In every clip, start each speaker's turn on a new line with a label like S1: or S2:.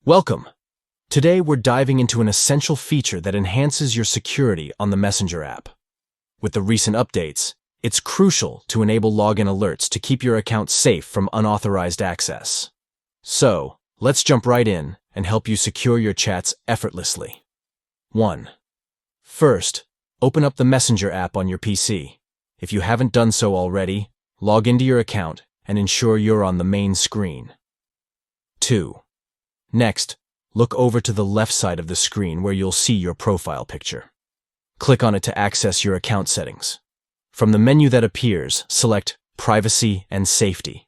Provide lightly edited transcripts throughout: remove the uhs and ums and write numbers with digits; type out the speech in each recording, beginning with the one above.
S1: Welcome! Today we're diving into an essential feature that enhances your security on the Messenger app. With the recent updates, it's crucial to enable login alerts to keep your account safe from unauthorized access. So, let's jump right in and help you secure your chats effortlessly. 1. First, open up the Messenger app on your PC. If you haven't done so already, log into your account and ensure you're on the main screen. 2. Next, look over to the left side of the screen where you'll see your profile picture. Click on it to access your account settings. From the menu that appears, select Privacy and Safety.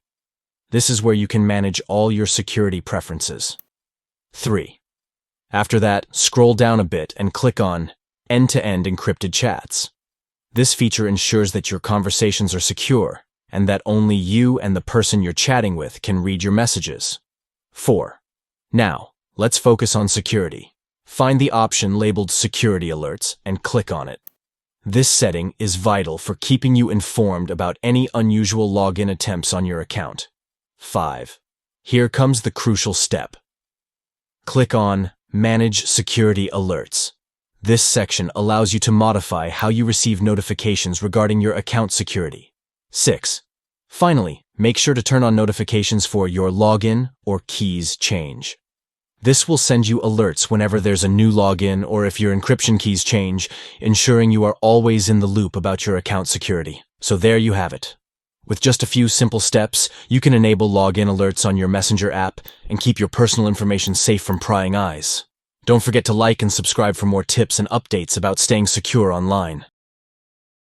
S1: This is where you can manage all your security preferences. 3. After that, scroll down a bit and click on End-to-End Encrypted Chats. This feature ensures that your conversations are secure and that only you and the person you're chatting with can read your messages. 4. Now, let's focus on security. Find the option labeled Security Alerts and click on it. This setting is vital for keeping you informed about any unusual login attempts on your account. 5. Here comes the crucial step. Click on Manage Security Alerts. This section allows you to modify how you receive notifications regarding your account security. 6. Finally, make sure to turn on notifications for your login or keys change. This will send you alerts whenever there's a new login or if your encryption keys change, ensuring you are always in the loop about your account security. So there you have it. With just a few simple steps, you can enable login alerts on your Messenger app and keep your personal information safe from prying eyes. Don't forget to like and subscribe for more tips and updates about staying secure online.